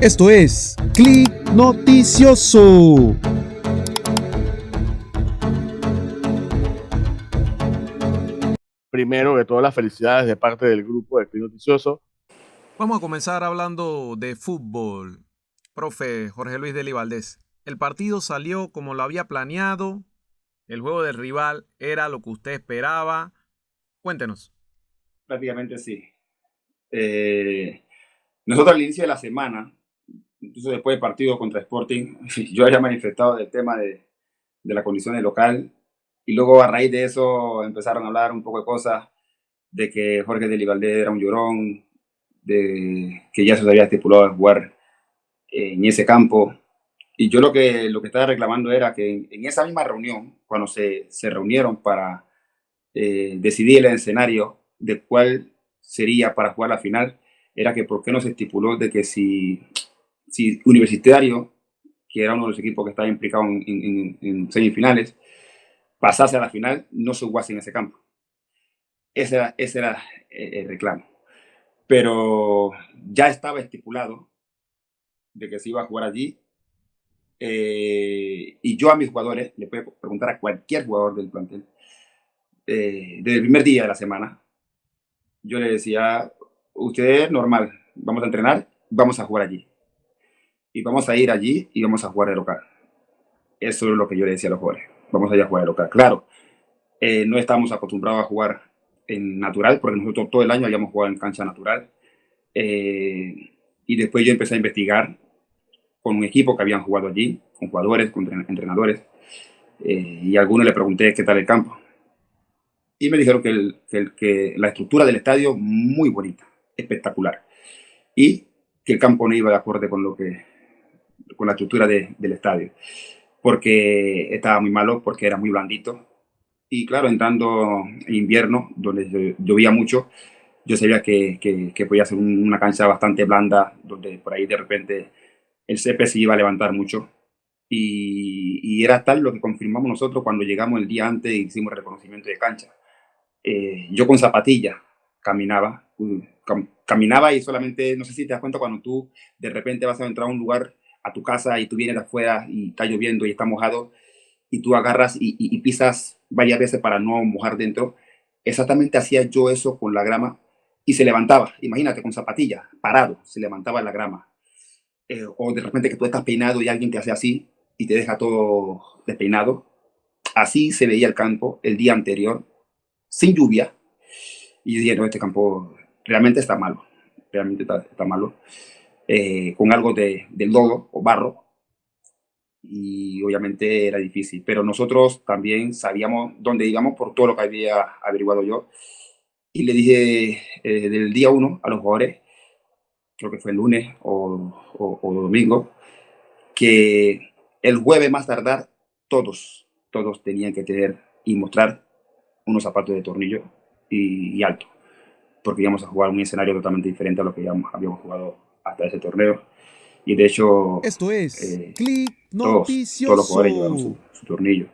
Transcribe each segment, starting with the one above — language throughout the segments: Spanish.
Esto es Click Noticioso. Primero que todas las felicidades de parte del grupo de Click Noticioso. Vamos a comenzar hablando de fútbol. Profe Jorge Luis Deli Valdés, el partido salió como lo había planeado, el juego del rival era lo que usted esperaba. Cuéntenos. Prácticamente sí. Nosotros al inicio de la semana, incluso después del partido contra Sporting, yo había manifestado del tema de la condición del local, y luego a raíz de eso empezaron a hablar un poco de cosas, de que Jorge Delibalde era un llorón, de que ya se había estipulado de jugar en ese campo. Y yo lo que estaba reclamando era que en esa misma reunión, cuando se reunieron para decidir el escenario de cuál sería para jugar la final, era que por qué no se estipuló de que si Universitario, que era uno de los equipos que estaba implicado en semifinales, pasase a la final, no se jugase en ese campo. Ese era el reclamo. Pero ya estaba estipulado de que se iba a jugar allí. Y yo a mis jugadores, le puedo preguntar a cualquier jugador del plantel, desde el primer día de la semana, yo le decía, usted normal, vamos a entrenar, vamos a jugar allí. Y vamos a ir allí y vamos a jugar de local. Eso es lo que yo le decía a los jugadores. Vamos a ir a jugar de local. Claro, no estamos acostumbrados a jugar en natural, porque nosotros todo el año habíamos jugado en cancha natural. Y después yo empecé a investigar con un equipo que habían jugado allí, con jugadores, con entrenadores. Y a algunos le pregunté qué tal el campo. Y me dijeron que la estructura del estadio muy bonita, espectacular. Y que el campo no iba de acuerdo con la estructura del estadio, porque estaba muy malo, porque era muy blandito. Y claro, entrando en invierno, donde llovía mucho, yo sabía que podía ser una cancha bastante blanda, donde por ahí de repente el césped se iba a levantar mucho. Y era tal lo que confirmamos nosotros cuando llegamos el día antes y hicimos reconocimiento de cancha. Yo con zapatilla caminaba, caminaba y solamente, no sé si te das cuenta cuando tú de repente vas a entrar a un lugar, a tu casa, y tú vienes de afuera y está lloviendo y está mojado, y tú agarras y pisas varias veces para no mojar dentro. Exactamente hacía yo eso con la grama y se levantaba, imagínate, con zapatilla, parado, se levantaba la grama. O de repente que tú estás peinado y alguien te hace así y te deja todo despeinado. Así se veía el campo el día anterior, sin lluvia. Y yo dije, no, este campo realmente está malo, realmente está malo, con algo del lodo o barro, y obviamente era difícil. Pero nosotros también sabíamos dónde íbamos por todo lo que había averiguado yo. Y le dije del día uno a los jugadores, creo que fue el lunes o domingo, que el jueves más tardar, todos tenían que tener y mostrar unos zapatos de tornillo y alto, porque íbamos a jugar un escenario totalmente diferente a lo que habíamos jugado hasta ese torneo. Y de hecho, Esto es eh, Click todos los jugadores llevaron Noticioso. su tornillo.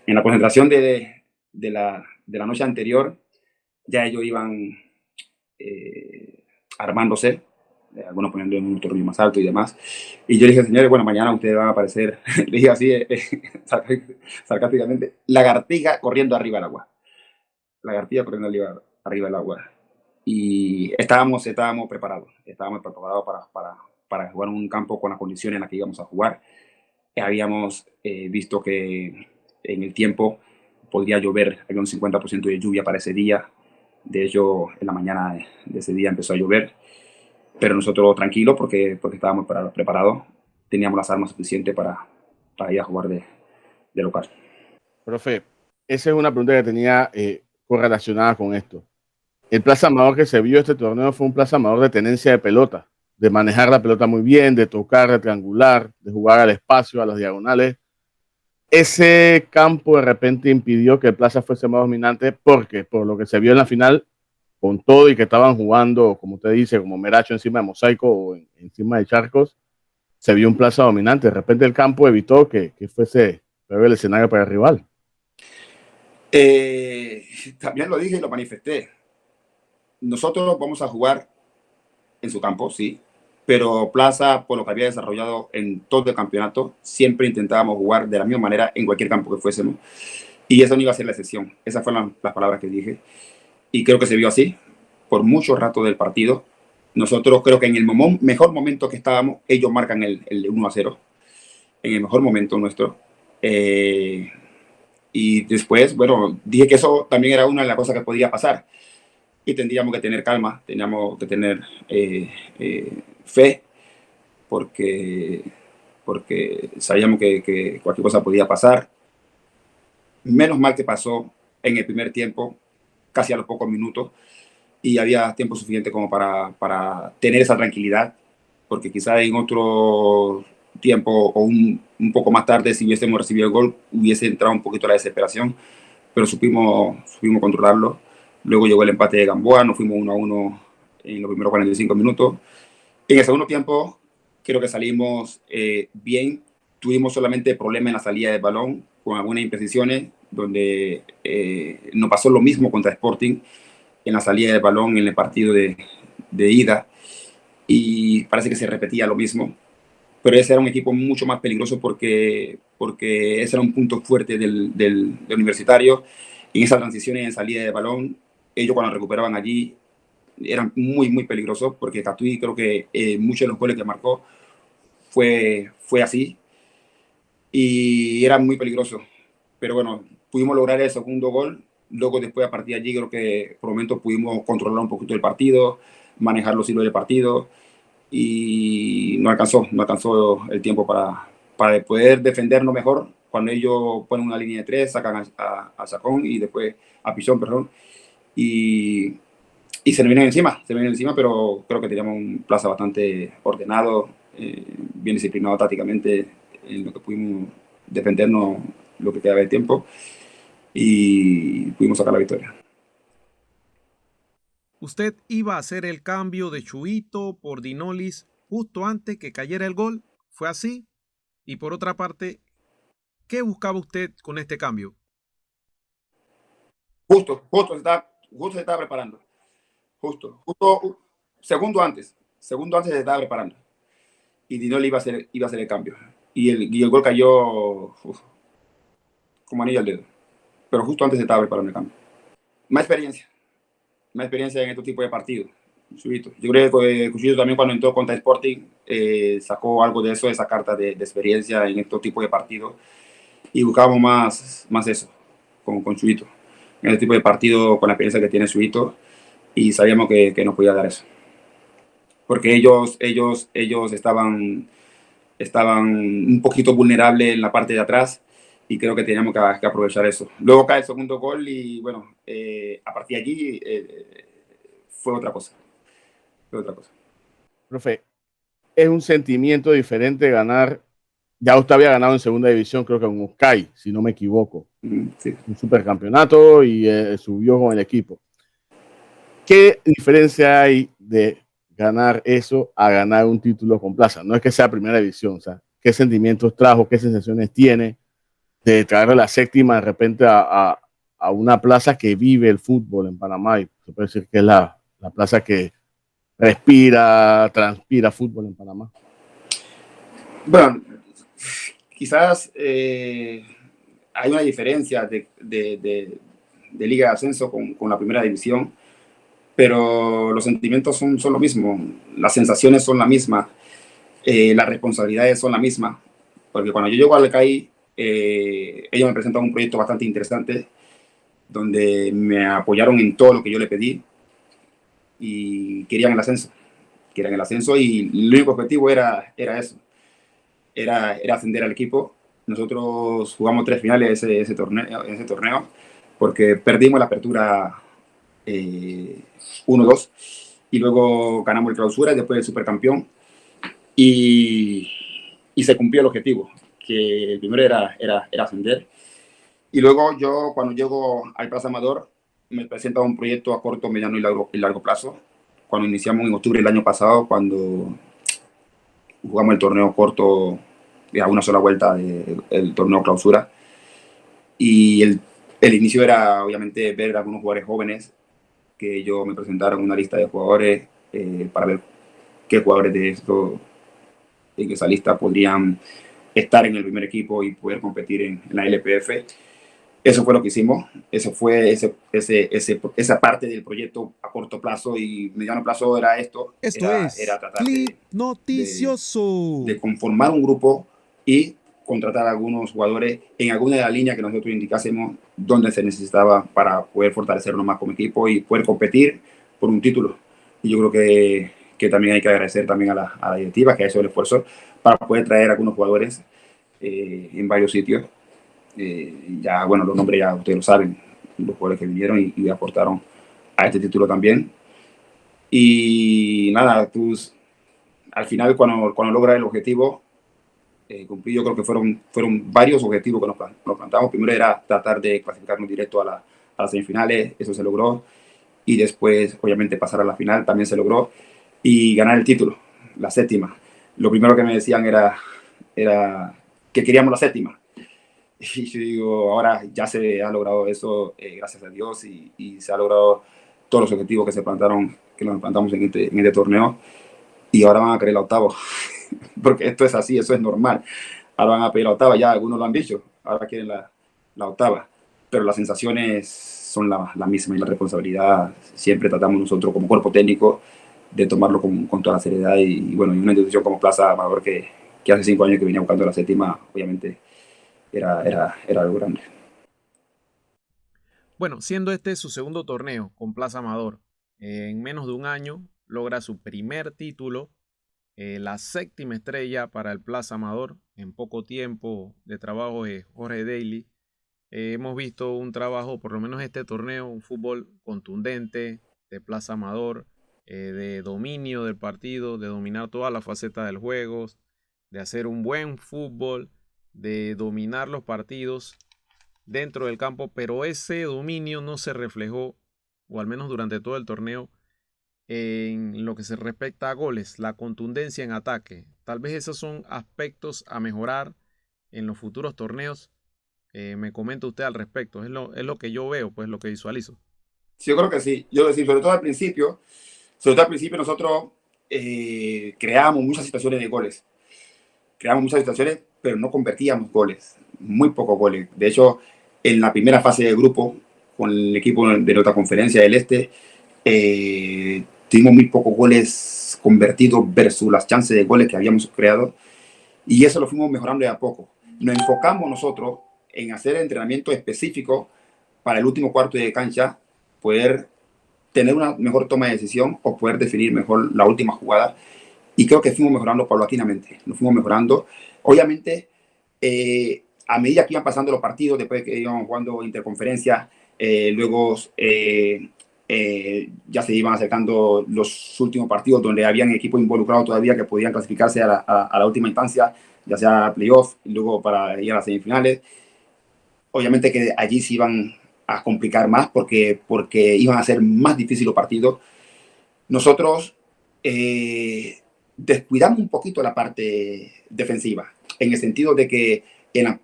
En la concentración de la noche anterior, ya ellos iban armándose, algunos poniendo un tornillo más alto y demás. Y yo le dije, señores, bueno, mañana ustedes van a aparecer, le dije así, sarcásticamente, lagartija corriendo arriba del agua. Lagartija corriendo arriba del agua. Y estábamos preparados para jugar en un campo con las condiciones en las que íbamos a jugar. Habíamos visto que en el tiempo podría llover, había un 50% de lluvia para ese día. De hecho, en la mañana de ese día empezó a llover, pero nosotros tranquilos porque estábamos preparados, teníamos las armas suficientes para ir a jugar de local. Profe, esa es una pregunta que tenía correlacionada con esto. El Plaza Amador que se vio este torneo fue un Plaza Amador de tenencia de pelota, de manejar la pelota muy bien, de tocar, de triangular, de jugar al espacio, a las diagonales. Ese campo de repente impidió que el Plaza fuese más dominante porque, por lo que se vio en la final, con todo y que estaban jugando, como usted dice, como Meracho encima de Mosaico o encima de Charcos, se vio un Plaza dominante. De repente el campo evitó que fuese el escenario para el rival. También lo dije y lo manifesté. Nosotros vamos a jugar en su campo, sí, pero Plaza, por lo que había desarrollado en todo el campeonato, siempre intentábamos jugar de la misma manera en cualquier campo que fuésemos, y esa no iba a ser la excepción. Esas fueron las palabras que dije, y creo que se vio así por mucho rato del partido. Nosotros creo que en el mejor momento que estábamos, ellos marcan el 1-0, en el mejor momento nuestro. Y después, bueno, dije que eso también era una de las cosas que podía pasar, y tendríamos que tener calma, teníamos que tener fe, porque, porque sabíamos que cualquier cosa podía pasar. Menos mal que pasó en el primer tiempo, casi a los pocos minutos, y había tiempo suficiente como para tener esa tranquilidad, porque quizá en otro tiempo o un poco más tarde, si hubiésemos recibido el gol, hubiese entrado un poquito la desesperación, pero supimos controlarlo. Luego llegó el empate de Gamboa, nos fuimos 1-1 en los primeros 45 minutos. En el segundo tiempo, creo que salimos bien. Tuvimos solamente problemas en la salida del balón, con algunas imprecisiones, donde nos pasó lo mismo contra Sporting, en la salida del balón en el partido de ida, y parece que se repetía lo mismo. Pero ese era un equipo mucho más peligroso porque ese era un punto fuerte del Universitario. En esas transiciones en salida de balón, ellos cuando recuperaban allí eran muy, muy peligrosos, porque Catuí creo que muchos de los goles que marcó fue así, y era muy peligroso. Pero bueno, pudimos lograr el segundo gol. Luego, después, a partir de allí, creo que por momentos pudimos controlar un poquito el partido, manejar los hilos del partido, y no alcanzó el tiempo para poder defendernos mejor. Cuando ellos ponen una línea de tres, sacan a Chacón y después a Pichón, perdón, y, y se nos vienen encima, pero creo que teníamos un Plaza bastante ordenado, bien disciplinado tácticamente, en lo que pudimos defendernos lo que quedaba de tiempo, y pudimos sacar la victoria. Usted iba a hacer el cambio de Chuito por Dinolis justo antes que cayera el gol. ¿Fue así? Y por otra parte, ¿qué buscaba usted con este cambio? Justo se estaba preparando. Justo, segundo antes se estaba preparando. Y Dinoli iba a hacer el cambio. Y el gol cayó como anillo al dedo. Pero justo antes se estaba preparando el cambio. Más experiencia. Más experiencia en estos tipos de partidos. Chubito. Yo creo que Cuchillo también, cuando entró contra Sporting, sacó algo de eso, esa carta de experiencia en estos tipos de partidos. Y buscábamos más eso con Chubito. En este tipo de partido, con la experiencia que tiene Chubito. Y sabíamos que nos podía dar eso. Porque ellos estaban un poquito vulnerables en la parte de atrás, y creo que teníamos que aprovechar eso. Luego cae el segundo gol y bueno, a partir de allí fue otra cosa. Fue otra cosa. Profe, es un sentimiento diferente ganar. Ya usted había ganado en segunda división, creo que con Oscay, si no me equivoco. Sí. Un supercampeonato y subió con el equipo. ¿Qué diferencia hay de ganar eso a ganar un título con Plaza? No es que sea primera división, o sea, ¿qué sentimientos trajo, qué sensaciones tiene de traer la séptima de repente a una plaza que vive el fútbol en Panamá? Y se puede decir que es la plaza que respira, transpira fútbol en Panamá. Bueno, quizás hay una diferencia de Liga de Ascenso con la primera división, pero los sentimientos son lo mismo, las sensaciones son la misma, las responsabilidades son la misma, porque cuando yo llego al CAI, ellos me presentan un proyecto bastante interesante, donde me apoyaron en todo lo que yo le pedí, y querían el ascenso, y el único objetivo era eso, era ascender al equipo. Nosotros jugamos 3 finales ese torneo, porque perdimos la apertura 1-2, y luego ganamos el clausura y después el supercampeón, y se cumplió el objetivo, que el primero era ascender. Y luego yo, cuando llego al Plaza Amador, me presenta un proyecto a corto, mediano y largo plazo. Cuando iniciamos en octubre del año pasado, cuando jugamos el torneo corto a una sola vuelta del torneo clausura, y el inicio era obviamente ver a algunos jugadores jóvenes, que ellos me presentaron una lista de jugadores para ver qué jugadores de esto en esa lista podrían estar en el primer equipo y poder competir en la LPF. Eso fue lo que hicimos. Eso fue esa parte del proyecto a corto plazo y mediano plazo era esto. Esto Era es tratar Clip Noticioso. de conformar un grupo y contratar a algunos jugadores en alguna de las líneas que nosotros indicásemos donde se necesitaba para poder fortalecernos más como equipo y poder competir por un título. Y yo creo que también hay que agradecer también a la directiva que ha hecho el esfuerzo para poder traer a algunos jugadores en varios sitios. Ya, bueno, los nombres ya ustedes lo saben, los jugadores que vinieron y aportaron a este título también. Y nada, al final cuando logras el objetivo, cumplí, yo creo que fueron varios objetivos que nos planteamos. Primero era tratar de clasificarnos directo a las semifinales, eso se logró. Y después, obviamente, pasar a la final también se logró. Y ganar el título, la séptima. Lo primero que me decían era que queríamos la séptima. Y yo digo, ahora ya se ha logrado eso, gracias a Dios, y se ha logrado todos los objetivos que nos plantamos en este torneo. Y ahora van a querer la octava. Porque esto es así, eso es normal. Ahora van a pedir la octava, ya algunos lo han dicho, ahora quieren la octava. Pero las sensaciones son la misma y la responsabilidad siempre tratamos nosotros como cuerpo técnico de tomarlo con toda la seriedad. Y bueno, y una institución como Plaza Amador que hace 5 años que venía buscando la séptima, obviamente era algo grande. Bueno, siendo este su segundo torneo con Plaza Amador, en menos de un año logra su primer título, la séptima estrella para el Plaza Amador en poco tiempo de trabajo de Jorge Daly. Hemos visto un trabajo, por lo menos este torneo, un fútbol contundente de Plaza Amador, de dominio del partido, de dominar todas las facetas del juego, de hacer un buen fútbol, de dominar los partidos dentro del campo, pero ese dominio no se reflejó, o al menos durante todo el torneo, en lo que se respecta a goles, la contundencia en ataque. Tal vez esos son aspectos a mejorar en los futuros torneos. Me comenta usted al respecto. Es lo que yo veo, pues lo que visualizo. Sí, yo creo que sí. Yo decir, sobre todo al principio nosotros creábamos muchas situaciones de goles. Creábamos muchas situaciones, pero no convertíamos goles. Muy pocos goles. De hecho, en la primera fase del grupo, con el equipo de nuestra conferencia del Este, tuvimos muy pocos goles convertidos versus las chances de goles que habíamos creado. Y eso lo fuimos mejorando de a poco. Nos enfocamos nosotros en hacer entrenamiento específico para el último cuarto de cancha, poder tener una mejor toma de decisión o poder definir mejor la última jugada. Y creo que fuimos mejorando paulatinamente. Nos fuimos mejorando. Obviamente, a medida que iban pasando los partidos, después que íbamos jugando interconferencias, luego ya se iban acercando los últimos partidos donde habían equipos involucrados todavía que podían clasificarse a la última instancia, ya sea playoff y luego para ir a las semifinales. Obviamente que allí se iban a complicar más porque iban a ser más difíciles los partidos. Nosotros descuidamos un poquito la parte defensiva, en el sentido de que en la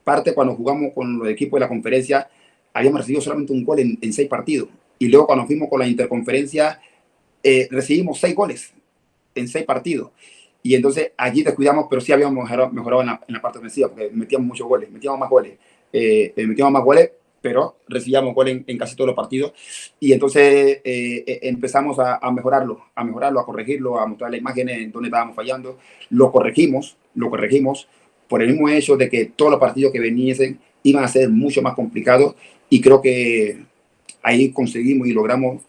parte cuando jugamos con los equipos de la conferencia habíamos recibido solamente un gol en 6 partidos. Y luego cuando fuimos con la interconferencia recibimos 6 goles en 6 partidos. Y entonces allí descuidamos, pero sí habíamos mejorado en la parte ofensiva, porque metíamos muchos goles, metíamos más goles, pero recibíamos goles en casi todos los partidos. Y entonces empezamos a mejorarlo, a corregirlo, a mostrarle imágenes en donde estábamos fallando. Lo corregimos por el mismo hecho de que todos los partidos que veniesen iban a ser mucho más complicados. Y creo que ahí conseguimos y logramos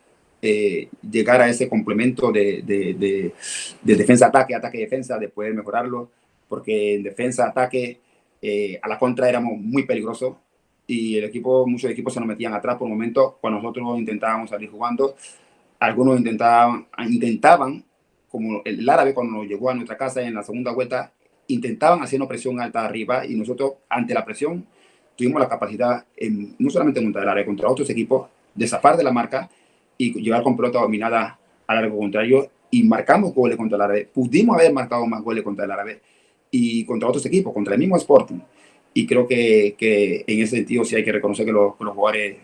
llegar a ese complemento de defensa-ataque, ataque-defensa, de poder mejorarlo, porque en defensa-ataque a la contra éramos muy peligrosos y muchos equipos se nos metían atrás por momentos cuando nosotros intentábamos salir jugando. Algunos intentaban, como el árabe cuando nos llegó a nuestra casa en la segunda vuelta, intentaban hacernos presión alta arriba y nosotros ante la presión tuvimos la capacidad, no solamente en el área, contra otros equipos, de zafar de la marca y llegar con pelota dominada al arco contrario y marcamos goles contra el árabe. Pudimos haber marcado más goles contra el árabe y contra otros equipos, contra el mismo Sporting. Y creo que en ese sentido sí hay que reconocer que los jugadores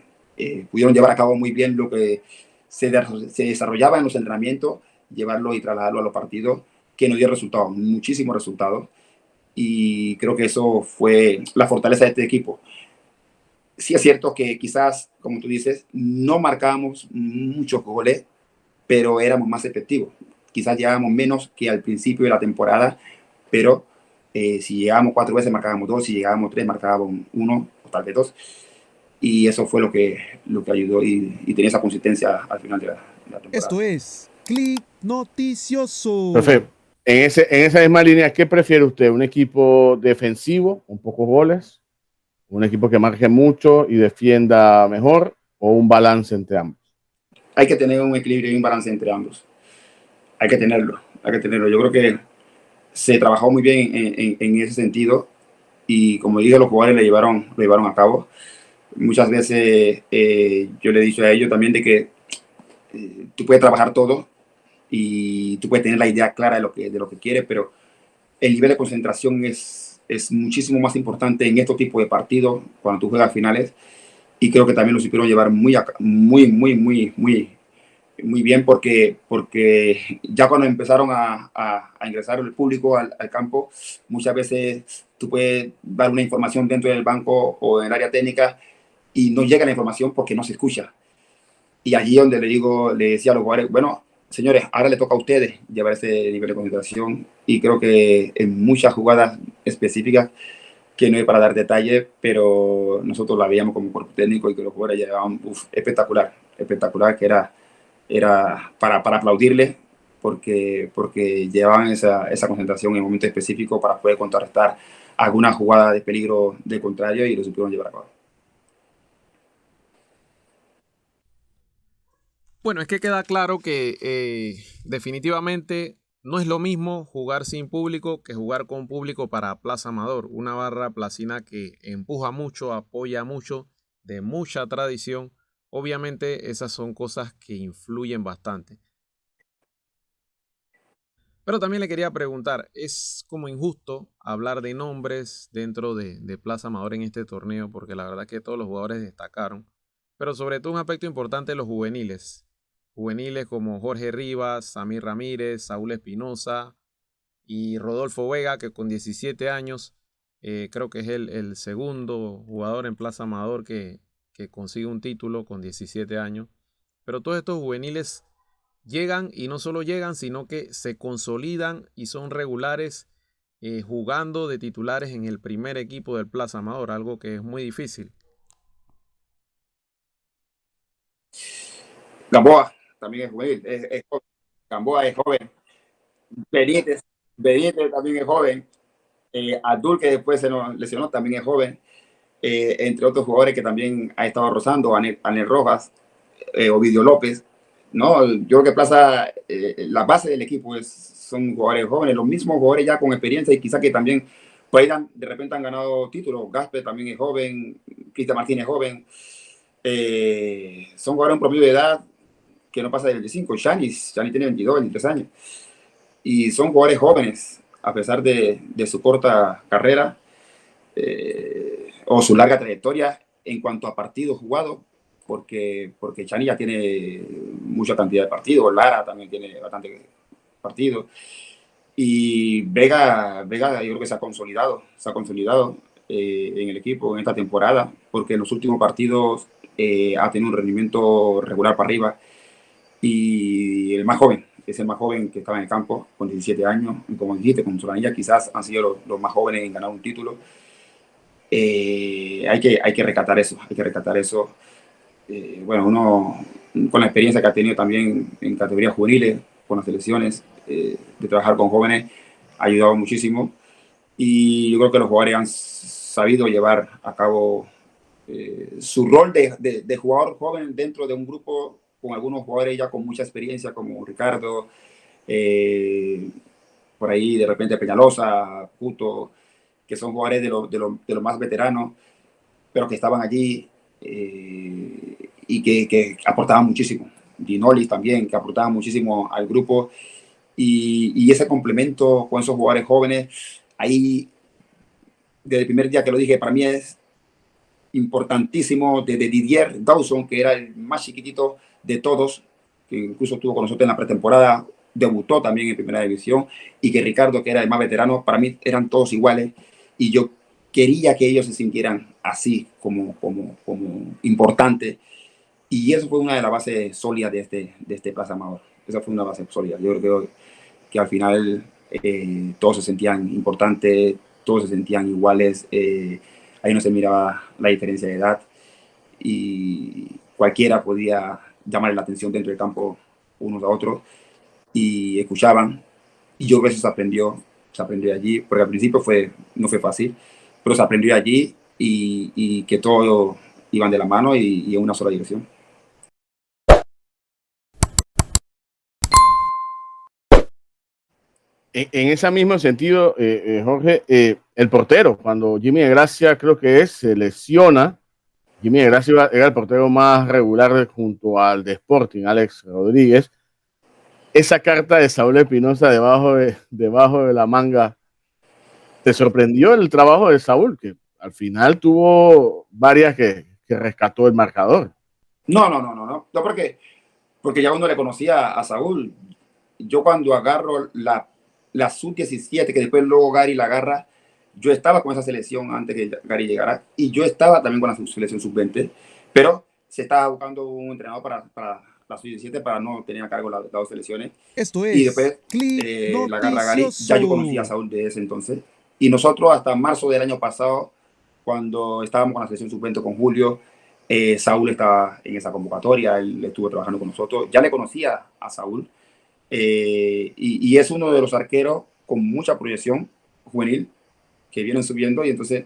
pudieron llevar a cabo muy bien lo que se desarrollaba en los entrenamientos llevarlo y trasladarlo a los partidos, que nos dio resultados, muchísimos resultados. Y creo que eso fue la fortaleza de este equipo. Sí es cierto que quizás, como tú dices, no marcábamos muchos goles, pero éramos más efectivos. Quizás llegábamos menos que al principio de la temporada, pero si llegábamos 4 veces marcábamos 2, si llegábamos 3 marcábamos 1, o tal vez 2. Y eso fue lo que ayudó y tenía esa consistencia al final de la temporada. Esto es Click Noticioso. Profe, en esa misma línea, ¿qué prefiere usted? ¿Un equipo defensivo, con pocos goles? ¿Un equipo que marque mucho y defienda mejor? ¿O un balance entre ambos? Hay que tener un equilibrio y un balance entre ambos. Hay que tenerlo, hay que tenerlo. Yo creo que se trabajó muy bien en ese sentido y como dije, los jugadores lo llevaron a cabo. Muchas veces yo le he dicho a ellos también de que tú puedes trabajar todo y tú puedes tener la idea clara de lo que quieres, pero el nivel de concentración es muchísimo más importante en estos tipos de partidos cuando tú juegas finales, y creo que también lo supieron llevar muy bien porque ya cuando empezaron a ingresar el público al campo, muchas veces tú puedes dar una información dentro del banco o en el área técnica y no llega la información porque no se escucha. Y allí donde le decía a los jugadores, bueno, señores, ahora le toca a ustedes llevar ese nivel de concentración, y creo que en muchas jugadas específicas, que no hay para dar detalles, pero nosotros la veíamos como cuerpo técnico y que los jugadores llevaban espectacular, que era para aplaudirles porque llevaban esa concentración en momentos específicos para poder contrarrestar alguna jugada de peligro del contrario, y lo supieron llevar a cabo. Bueno, es que queda claro que definitivamente no es lo mismo jugar sin público que jugar con público para Plaza Amador, una barra placina que empuja mucho, apoya mucho, de mucha tradición. Obviamente esas son cosas que influyen bastante. Pero también le quería preguntar, ¿es como injusto hablar de nombres dentro de Plaza Amador en este torneo? Porque la verdad que todos los jugadores destacaron, pero sobre todo un aspecto importante, los juveniles. Juveniles como Jorge Rivas, Samir Ramírez, Saúl Espinosa y Rodolfo Vega, que con 17 años creo que es el segundo jugador en Plaza Amador que consigue un título con 17 años. Pero todos estos juveniles llegan, y no solo llegan, sino que se consolidan y son regulares jugando de titulares en el primer equipo del Plaza Amador, algo que es muy difícil. Gamboa también es juvenil, es joven. Gamboa es joven. Benítez, Benítez también es joven. Abdul, que después se nos lesionó, también es joven. Entre otros jugadores que también ha estado rozando, Anel Rojas, Ovidio López. No, yo creo que Plaza, la base del equipo son jugadores jóvenes, los mismos jugadores ya con experiencia, y quizá que también pues, de repente han ganado títulos. Gasper también es joven, Cristian Martínez es joven. Son jugadores en promedio de edad que no pasa de 25. Shani tiene 22, 23 años. Y son jugadores jóvenes, a pesar de su corta carrera o su larga trayectoria en cuanto a partidos jugados, porque Chani ya tiene mucha cantidad de partidos, Lara también tiene bastante partidos, y Vega yo creo que se ha consolidado en el equipo en esta temporada, porque en los últimos partidos ha tenido un rendimiento regular para arriba. Y el más joven, es el más joven que estaba en el campo, con 17 años, y como dijiste, con Solanilla quizás han sido los más jóvenes en ganar un título. Hay que rescatar eso. Bueno, uno con la experiencia que ha tenido también en categorías juveniles, con las selecciones, de trabajar con jóvenes, ha ayudado muchísimo. Y yo creo que los jugadores han sabido llevar a cabo su rol de jugador joven dentro de un grupo con algunos jugadores ya con mucha experiencia, como Ricardo, por ahí de repente Peñalosa, Puto, que son jugadores de lo más veteranos, pero que estaban allí y que aportaban muchísimo. Dinolis también, que aportaban muchísimo al grupo. Y ese complemento con esos jugadores jóvenes, ahí, desde el primer día que lo dije, para mí es importantísimo, desde Didier Dawson, que era el más chiquitito de todos, que incluso estuvo con nosotros en la pretemporada, debutó también en primera división, y que Ricardo, que era el más veterano, para mí eran todos iguales, y yo quería que ellos se sintieran así, como importantes, y eso fue una de las bases sólidas de este Plaza Amador. Esa fue una base sólida. Yo creo que al final todos se sentían importantes, todos se sentían iguales, ahí no se miraba la diferencia de edad, y cualquiera podía llamar la atención dentro del campo unos a otros, y escuchaban, y yo creo que eso se aprendió allí, porque al principio no fue fácil, pero se aprendió allí, y que todos iban de la mano y en una sola dirección. En ese mismo sentido, Jorge, el portero, cuando Jimmy de Gracia creo que se lesiona, Jimmy de Gracia era el portero más regular junto al de Sporting, Alex Rodríguez. Esa carta de Saúl Espinosa debajo de la manga, ¿te sorprendió el trabajo de Saúl? Que al final tuvo varias que rescató el marcador. No, porque ya uno le conocía a Saúl. Yo cuando agarro la sub-17, que después luego Gary la agarra, yo estaba con esa selección antes que Gary llegara, y yo estaba también con la selección sub-20, pero se estaba buscando un entrenador para la sub-17 para no tener a cargo las dos selecciones. Esto Y es después Clip la agarra Gary. Ya yo conocía a Noticioso. Saúl de ese entonces, y nosotros hasta marzo del año pasado, cuando estábamos con la selección sub-20 con Julio, Saúl estaba en esa convocatoria, él estuvo trabajando con nosotros, ya le conocía a Saúl, y es uno de los arqueros con mucha proyección juvenil que vienen subiendo, y entonces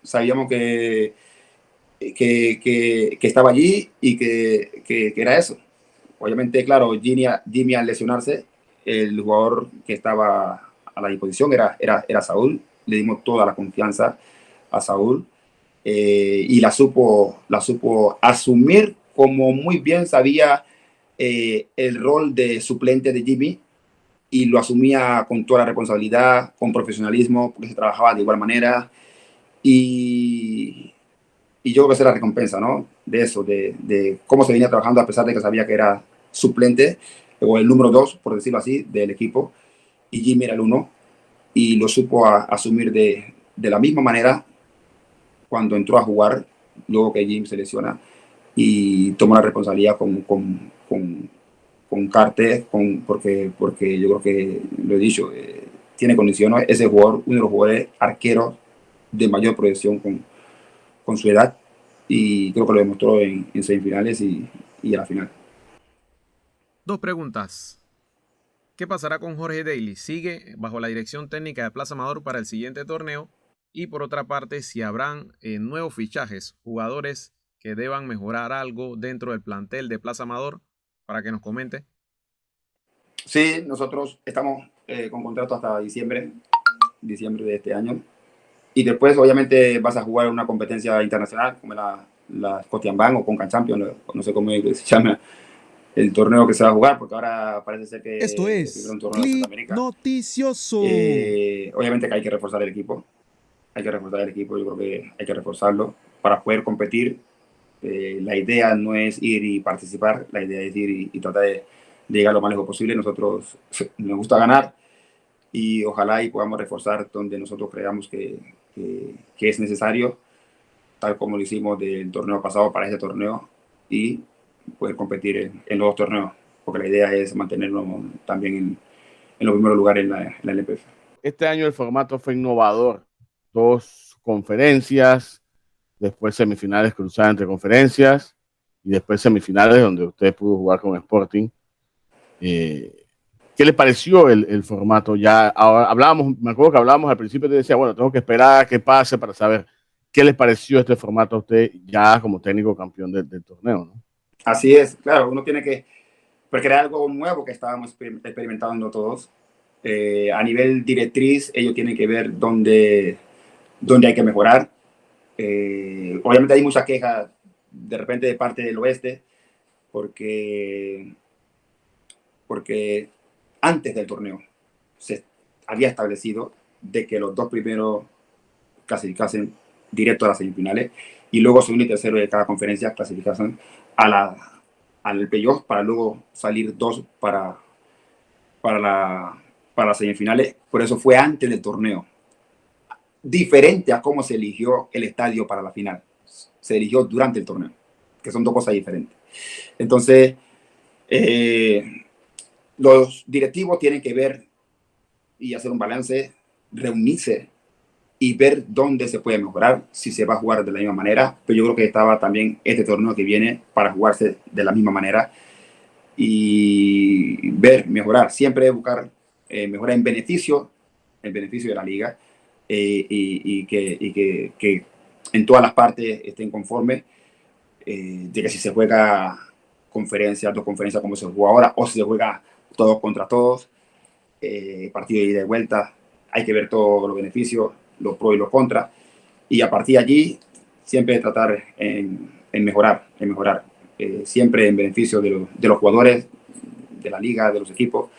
sabíamos que estaba allí, y que era eso. Obviamente, claro, Jimmy al lesionarse, el jugador que estaba a la disposición era Saúl. Le dimos toda la confianza a Saúl, y la supo asumir, como muy bien sabía el rol de suplente de Jimmy, y lo asumía con toda la responsabilidad, con profesionalismo, porque se trabajaba de igual manera, y, y yo creo que esa es la recompensa, ¿no? De eso, de cómo se venía trabajando, a pesar de que sabía que era suplente, o el número 2, por decirlo así, del equipo, y Jimmy era el 1, y lo supo asumir de la misma manera cuando entró a jugar, luego que Jim se lesiona, y tomó la responsabilidad con Carter, porque yo creo que lo he dicho, tiene condiciones, ese jugador, uno de los jugadores arqueros de mayor proyección con su edad, y creo que lo demostró en semifinales y a la final. Dos preguntas. ¿Qué pasará con Jorge Daly? ¿Sigue bajo la dirección técnica de Plaza Amador para el siguiente torneo? Y por otra parte, si habrán nuevos fichajes, jugadores que deban mejorar algo dentro del plantel de Plaza Amador, para que nos comente. Sí, nosotros estamos con contrato hasta diciembre de este año, y después obviamente vas a jugar una competencia internacional como la Scotiabank o Conca Champions, no sé cómo se llama el torneo que se va a jugar, porque ahora parece ser Esto que primero un es torneo de Clip Sudamérica. Noticioso. Obviamente que hay que reforzar el equipo, yo creo que hay que reforzarlo para poder competir. La idea no es ir y participar, la idea es ir y tratar de llegar lo más lejos posible. Nosotros nos gusta ganar, y ojalá y podamos reforzar donde nosotros creamos que es necesario, tal como lo hicimos del torneo pasado para este torneo, y poder competir en los dos torneos, porque la idea es mantenernos también en los primeros lugares en la LPF. Este año el formato fue innovador. Dos conferencias, después semifinales cruzadas entre conferencias y después semifinales donde usted pudo jugar con Sporting. ¿Qué le pareció el formato? Ya ahora hablábamos, me acuerdo que hablábamos al principio, te decía, bueno, tengo que esperar a que pase para saber qué le pareció este formato a usted ya como técnico campeón del torneo, ¿no? Así es, claro, uno tiene que crear algo nuevo que estábamos experimentando todos. A nivel directriz, ellos tienen que ver dónde hay que mejorar. Obviamente hay mucha queja de repente de parte del oeste, porque antes del torneo se había establecido de que los dos primeros clasificasen directo a las semifinales, y luego segundo y tercero de cada conferencia clasificasen al playoff, para luego salir dos para para, para las semifinales, por eso fue antes del torneo. Diferente a cómo se eligió el estadio para la final. Se eligió durante el torneo, que son dos cosas diferentes. Entonces, los directivos tienen que ver y hacer un balance, reunirse y ver dónde se puede mejorar, si se va a jugar de la misma manera. Pero yo creo que estaba también este torneo que viene para jugarse de la misma manera y ver, mejorar, siempre buscar mejorar en beneficio de la liga, y que en todas las partes estén conformes, de que si se juega conferencia, dos conferencias como se juega ahora, o si se juega todos contra todos, partido de ida y vuelta, hay que ver todos los beneficios, los pros y los contras, y a partir de allí siempre tratar en mejorar, siempre en beneficio de los jugadores, de la liga, de los equipos,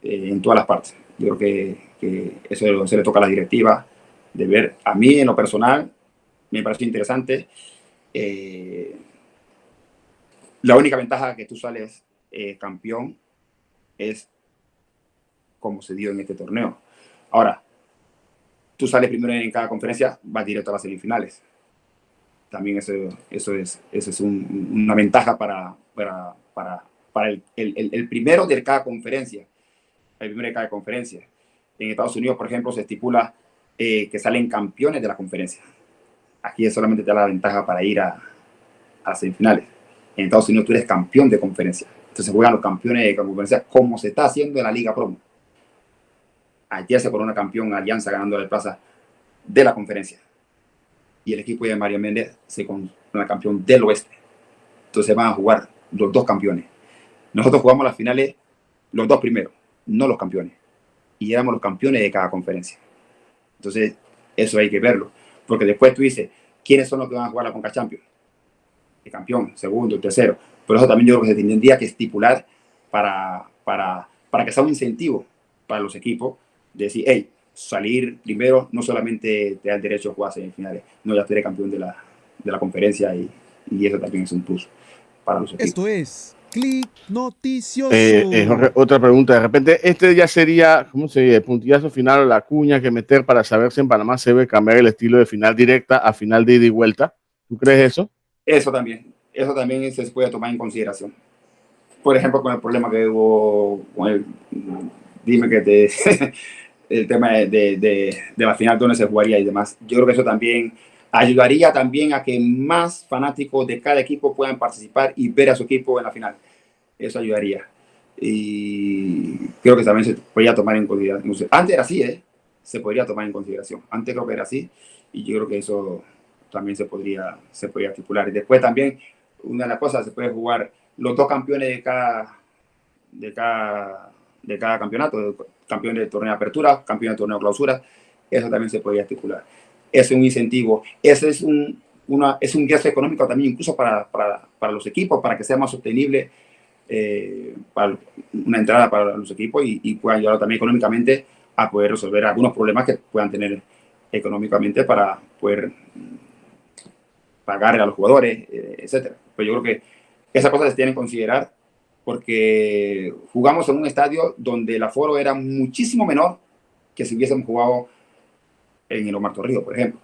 en todas las partes. Yo creo que eso se le toca a la directiva de ver. A mí, en lo personal, me pareció interesante. La única ventaja que tú sales campeón es como se dio en este torneo. Ahora, tú sales primero en cada conferencia, vas directo a las semifinales. También eso es una ventaja para el primero de cada conferencia. El primero de cada conferencia. En Estados Unidos, por ejemplo, se estipula que salen campeones de la conferencia. Aquí solamente te da la ventaja para ir a las semifinales. En Estados Unidos tú eres campeón de conferencia. Entonces juegan los campeones de conferencia como se está haciendo en la Liga Promo. Ayer se corona campeón Alianza ganando la plaza de la conferencia. Y el equipo de Mario Méndez se corona campeón del oeste. Entonces van a jugar los dos campeones. Nosotros jugamos las finales los dos primeros, no los campeones. Y éramos los campeones de cada conferencia. Entonces, eso hay que verlo. Porque después tú dices, ¿quiénes son los que van a jugar la Conca Champions? El campeón, segundo, el tercero. Pero eso también yo creo que se tendría que estipular para que sea un incentivo para los equipos de decir, hey, salir primero no solamente te da el derecho a jugar semifinales, no, ya eres campeón de la conferencia, y eso también es un plus para los equipos. Esto es Click Noticioso. Jorge, otra pregunta. De repente, este ya sería, ¿cómo se dice? El puntillazo final o la cuña que meter para saber si en Panamá se debe cambiar el estilo de final directa a final de ida y vuelta. ¿Tú crees eso? Eso también se puede tomar en consideración. Por ejemplo, con el problema que hubo con el tema de la final donde se jugaría y demás. Yo creo que eso también ayudaría también a que más fanáticos de cada equipo puedan participar y ver a su equipo en la final. Eso ayudaría. Y creo que también se podría tomar en consideración. Antes era así, se podría tomar en consideración. Antes creo que era así, y yo creo que eso también se podría estipular. Y después también, una de las cosas, se puede jugar los dos campeones de cada campeonato, campeón del torneo de apertura, campeón del torneo de clausura. Eso también se podría estipular. Es un incentivo. Ese es un gasto económico también, incluso para los equipos, para que sea más sostenible, para una entrada para los equipos, y puedan ayudar también económicamente a poder resolver algunos problemas que puedan tener económicamente para poder pagar a los jugadores, etcétera. Pero yo creo que esas cosas se tienen que considerar, porque jugamos en un estadio donde el aforo era muchísimo menor que si hubiésemos jugado en el Omar Torrijos, por ejemplo.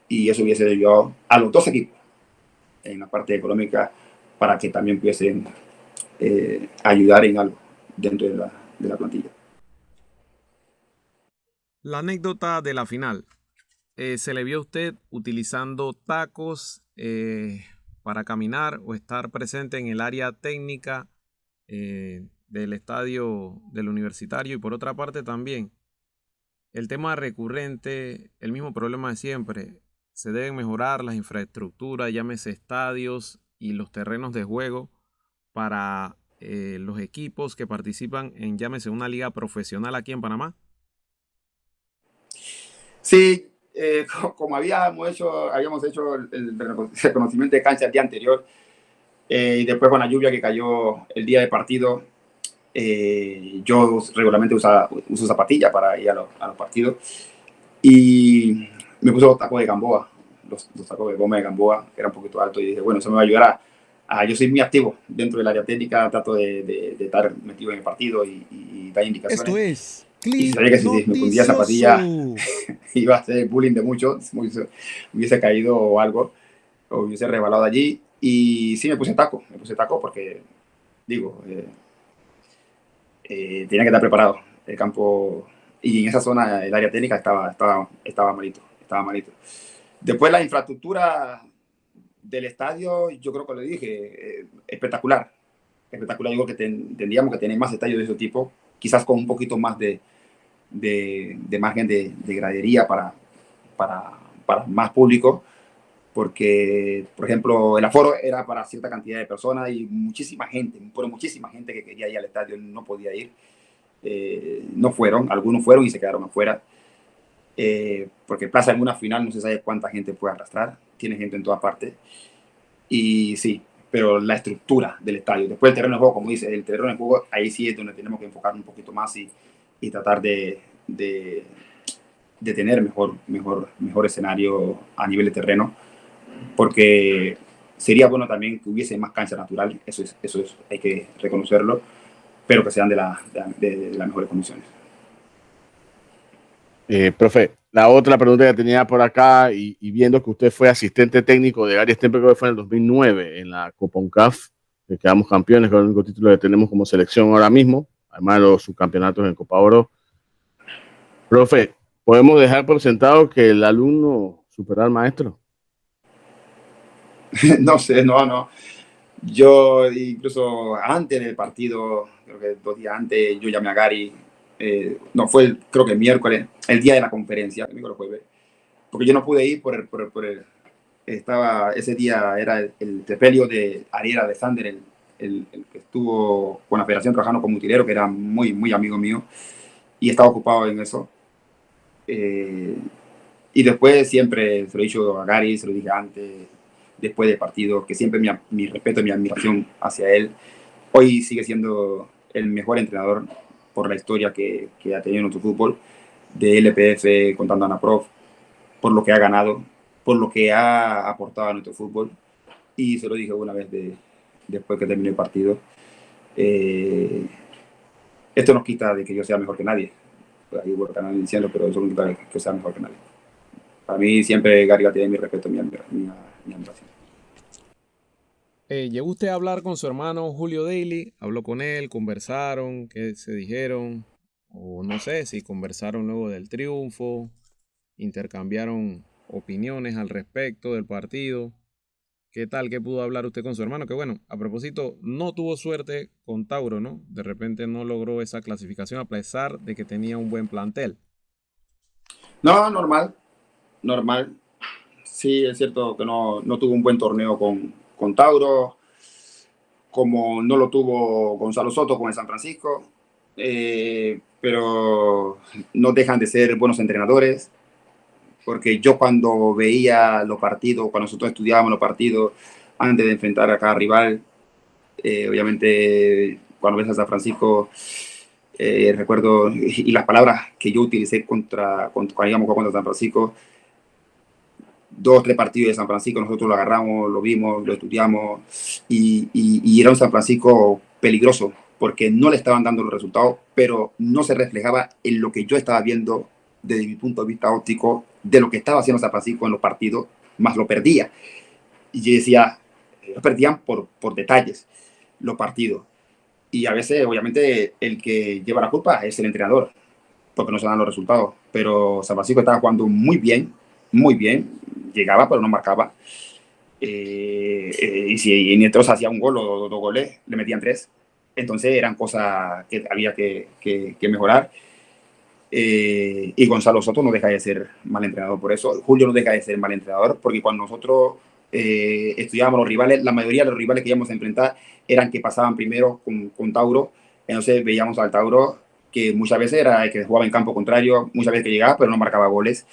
Y eso hubiese ayudado a los dos equipos en la parte económica para que también pudiesen ayudar en algo dentro de la plantilla. La anécdota de la final. ¿Se le vio a usted utilizando tacos para caminar o estar presente en el área técnica del estadio del Universitario? Y por otra parte también, el tema recurrente, el mismo problema de siempre, se deben mejorar las infraestructuras, llámese estadios y los terrenos de juego para los equipos que participan en, llámese, una liga profesional aquí en Panamá. Sí, como habíamos hecho el reconocimiento de cancha el día anterior, y después con la lluvia que cayó el día de partido, yo regularmente uso zapatillas para ir a los partidos, y me puse los tacos de Gamboa, los tacos de goma de Gamboa, que era un poquito alto, y dije, bueno, eso me va a ayudar Yo soy muy activo dentro del área técnica, trato de estar metido en el partido y dar indicaciones. Esto es Y si Clip sabía que si me fundía zapatilla Noticioso. iba a ser bullying de muchos, hubiese caído o algo, o hubiese rebalado allí. Y sí, me puse taco porque, digo, tenía que estar preparado. El campo, y en esa zona, el área técnica estaba malito, estaba malito. Después la infraestructura del estadio, yo creo que lo dije, espectacular. Espectacular, yo creo que tendríamos que tener más estadios de ese tipo, quizás con un poquito más de margen de gradería para, para más público, porque, por ejemplo, el aforo era para cierta cantidad de personas y muchísima gente, pero muchísima gente que quería ir al estadio no podía ir. No fueron, algunos fueron y se quedaron afuera. Porque Plaza en una final no se sabe cuánta gente puede arrastrar, tiene gente en todas partes. Y sí, pero la estructura del estadio, después el terreno de juego, como dice, el terreno de juego, ahí sí es donde tenemos que enfocar un poquito más y tratar de tener mejor escenario a nivel de terreno, porque sería bueno también que hubiese más cancha natural, eso es hay que reconocerlo, pero que sean de las mejores condiciones. Profe, la otra pregunta que tenía por acá y viendo que usted fue asistente técnico de Gary Stemper, que fue en el 2009 en la Copa UNCAF, que quedamos campeones, que es el único título que tenemos como selección ahora mismo, además de los subcampeonatos en Copa Oro. Profe, ¿podemos dejar por sentado que el alumno supera al maestro? No sé, no. Yo incluso antes del partido, creo que 2 días antes, yo llamé a Gary, no fue creo que el miércoles, el día de la conferencia, el miércoles jueves, porque yo no pude ir ese día era el sepelio de Ariel Alexander, el que estuvo con la federación trabajando como utilero, que era muy amigo mío, y estaba ocupado en eso. Y después siempre se lo he dicho a Gary, se lo dije antes, después del partido, que siempre mi respeto y mi admiración hacia él. Hoy sigue siendo el mejor entrenador por la historia que ha tenido nuestro fútbol, de LPF contando a Anaprof, por lo que ha ganado, por lo que ha aportado a nuestro fútbol. Y se lo dije una vez después que terminé el partido. Eh, Esto nos quita de que yo sea mejor que nadie. Pues ahí bueno, están diciendo, pero eso no quita que sea mejor que nadie. Para mí siempre Gary va a tener mi respeto, mi admiración. ¿Llegó usted a hablar con su hermano Julio Daly? ¿Habló con él? ¿Conversaron? ¿Qué se dijeron? O no sé si conversaron luego del triunfo, intercambiaron opiniones al respecto del partido. ¿Qué tal? ¿Qué pudo hablar usted con su hermano? Que bueno, a propósito, no tuvo suerte con Tauro, ¿no? De repente no logró esa clasificación a pesar de que tenía un buen plantel. No, normal. Sí, es cierto que no tuvo un buen torneo con Tauro, como no lo tuvo Gonzalo Soto con el San Francisco, pero no dejan de ser buenos entrenadores, porque yo cuando veía los partidos, cuando nosotros estudiábamos los partidos antes de enfrentar a cada rival, obviamente cuando ves a San Francisco, recuerdo, y las palabras que yo utilicé cuando íbamos contra San Francisco, 2 o 3 partidos de San Francisco, nosotros lo agarramos, lo vimos, lo estudiamos, y era un San Francisco peligroso, porque no le estaban dando los resultados, pero no se reflejaba en lo que yo estaba viendo desde mi punto de vista óptico, de lo que estaba haciendo San Francisco en los partidos, más lo perdía. Y yo decía, lo perdían por detalles los partidos. Y a veces, obviamente, el que lleva la culpa es el entrenador, porque no se dan los resultados. Pero San Francisco estaba jugando muy bien, llegaba pero no marcaba. Y si Nietos hacía un gol o 2 goles, le metían 3. Entonces eran cosas que había que mejorar. Y Gonzalo Soto no deja de ser mal entrenador por eso. Julio no deja de ser mal entrenador porque cuando nosotros estudiábamos los rivales, la mayoría de los rivales que íbamos a enfrentar eran que pasaban primero con Tauro. Entonces veíamos al Tauro que muchas veces era el que jugaba en campo contrario, muchas veces que llegaba, pero no marcaba goles.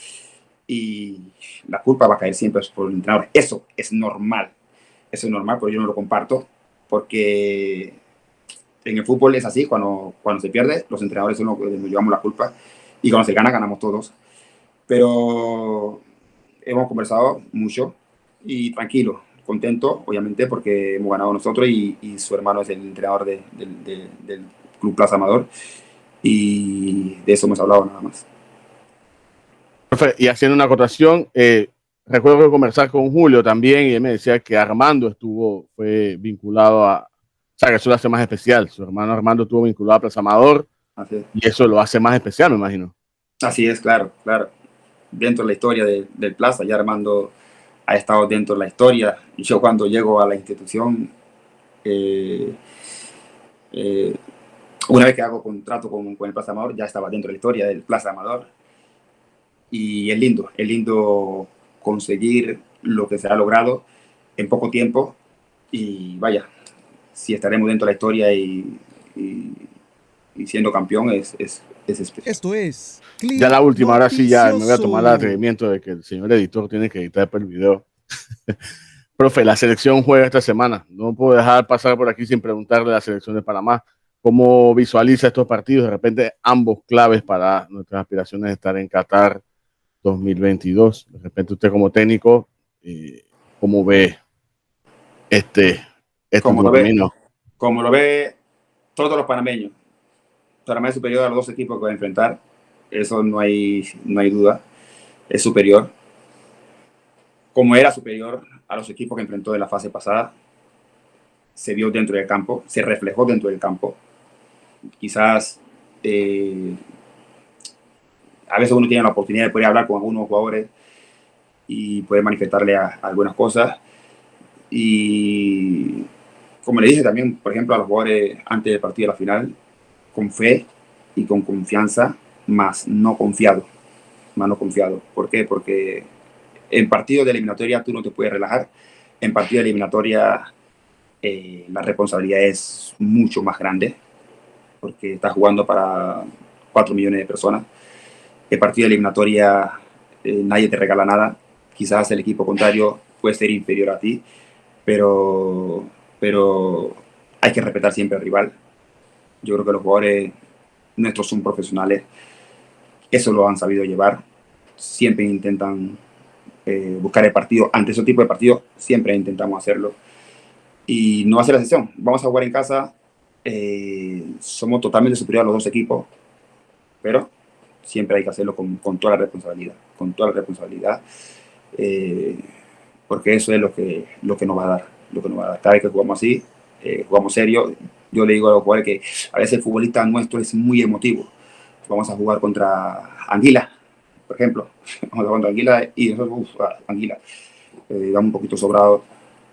Y la culpa va a caer siempre por el entrenador. Eso es normal. Eso es normal, pero yo no lo comparto porque en el fútbol es así, cuando se pierde, los entrenadores son los que nos llevamos la culpa y cuando se gana, ganamos todos. Pero hemos conversado mucho y tranquilo, contento, obviamente, porque hemos ganado nosotros y su hermano es el entrenador del Club Plaza Amador y de eso hemos hablado nada más. Profe, y haciendo una acotación, recuerdo que conversar con Julio también y él me decía que Armando fue vinculado o sea, que eso lo hace más especial. Su hermano Armando estuvo vinculado a Plaza Amador y eso lo hace más especial, me imagino. Así es, claro, claro. Dentro de la historia del Plaza, ya Armando ha estado dentro de la historia. Y yo cuando llego a la institución, eh, una vez que hago contrato con el Plaza Amador, ya estaba dentro de la historia del Plaza Amador. Y es lindo conseguir lo que se ha logrado en poco tiempo. Y vaya, si estaremos dentro de la historia y siendo campeón es especial. Esto es Ya la última, ahora sí ya me voy a tomar el Noticioso. atrevimiento de que el señor editor tiene que editar el video. Profe, la selección juega esta semana. No puedo dejar pasar por aquí sin preguntarle a la selección de Panamá cómo visualiza estos partidos, de repente ambos claves para nuestras aspiraciones de estar en Qatar 2022. De repente usted como técnico, ¿cómo ve este camino? Como lo ve todos los panameños. Panamá es superior a los dos equipos que va a enfrentar. Eso no hay duda. Es superior. Como era superior a los equipos que enfrentó en la fase pasada, se vio dentro del campo, se reflejó dentro del campo. Quizás a veces uno tiene la oportunidad de poder hablar con algunos jugadores y poder manifestarle algunas cosas. Y como le dije también, por ejemplo, a los jugadores antes del partido de la final, con fe y con confianza, más no confiado. Más no confiado. ¿Por qué? Porque en partido de eliminatoria tú no te puedes relajar. En partido de eliminatoria la responsabilidad es mucho más grande porque estás jugando para 4 millones de personas. El partido de eliminatoria nadie te regala nada. Quizás el equipo contrario puede ser inferior a ti, pero hay que respetar siempre al rival. Yo creo que los jugadores nuestros son profesionales, eso lo han sabido llevar, siempre intentan buscar el partido, ante ese tipo de partidos siempre intentamos hacerlo y no va a ser la excepción, vamos a jugar en casa, somos totalmente superiores a los dos equipos, pero siempre hay que hacerlo con toda la responsabilidad, eh, porque eso es lo que nos va a dar, cada vez que jugamos así, jugamos serio. Yo le digo a los jugadores que a veces el futbolista nuestro es muy emotivo. Vamos a jugar contra Anguila, por ejemplo. Vamos a jugar contra Anguila y nosotros, Anguila, damos un poquito sobrado.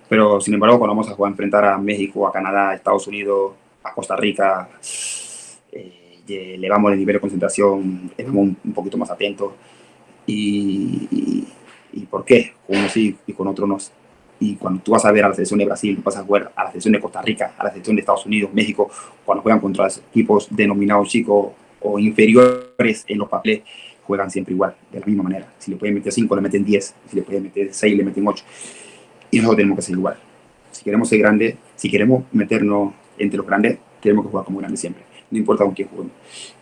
Pero sin embargo, cuando vamos a jugar, enfrentar a México, a Canadá, a Estados Unidos, a Costa Rica, elevamos el nivel de concentración, estamos un poquito más atentos. ¿Y por qué? Con unos sí y con otros no. Y cuando tú vas a ver a la selección de Brasil, vas a jugar a la selección de Costa Rica, a la selección de Estados Unidos, México, cuando juegan contra equipos denominados chicos o inferiores en los papeles, juegan siempre igual, de la misma manera. Si le pueden meter 5, le meten 10. Si le pueden meter 6, le meten 8. Y nosotros tenemos que ser igual. Si queremos ser grandes, si queremos meternos entre los grandes, tenemos que jugar como grandes siempre. No importa con quién juguemos.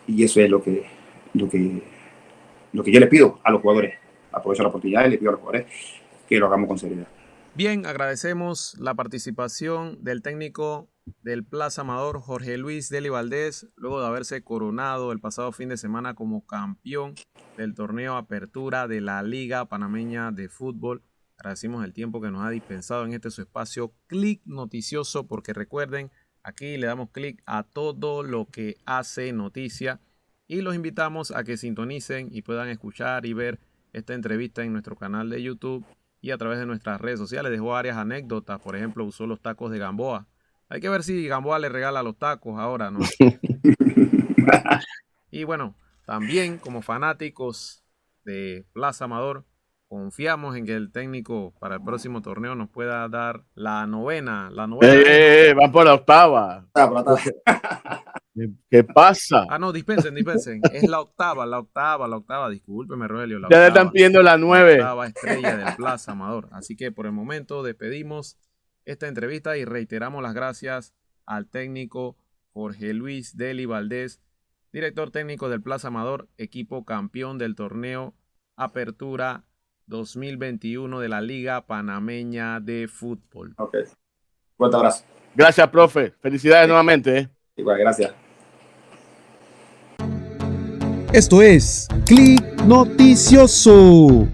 Y eso es lo que yo le pido a los jugadores. Aprovecho la oportunidad y le pido a los jugadores que lo hagamos con seriedad. Bien, agradecemos la participación del técnico del Plaza Amador, Jorge Luis Dely Valdés, luego de haberse coronado el pasado fin de semana como campeón del torneo Apertura de la Liga Panameña de Fútbol. Agradecemos el tiempo que nos ha dispensado en este su espacio Clic Noticioso, porque recuerden, aquí le damos clic a todo lo que hace noticia y los invitamos a que sintonicen y puedan escuchar y ver esta entrevista en nuestro canal de YouTube y a través de nuestras redes sociales. Dejó varias anécdotas, por ejemplo, usó los tacos de Gamboa. Hay que ver si Gamboa le regala los tacos ahora, ¿no? Y bueno, también como fanáticos de Plaza Amador, confiamos en que el técnico para el próximo torneo nos pueda dar la novena. La novena es, ¿no? Van por la octava. ¿Qué pasa? Ah, no, dispensen. Es la octava. Discúlpeme, Rogelio, la Ya le están octava. pidiendo la La 9. octava estrella del Plaza Amador. Así que por el momento despedimos esta entrevista y reiteramos las gracias al técnico Jorge Luis Dely Valdés, director técnico del Plaza Amador, equipo campeón del torneo Apertura 2021 de la Liga Panameña de Fútbol. Ok. Fuerte abrazo. Gracias, profe. Felicidades nuevamente. Igual, gracias. Esto es Click Noticioso.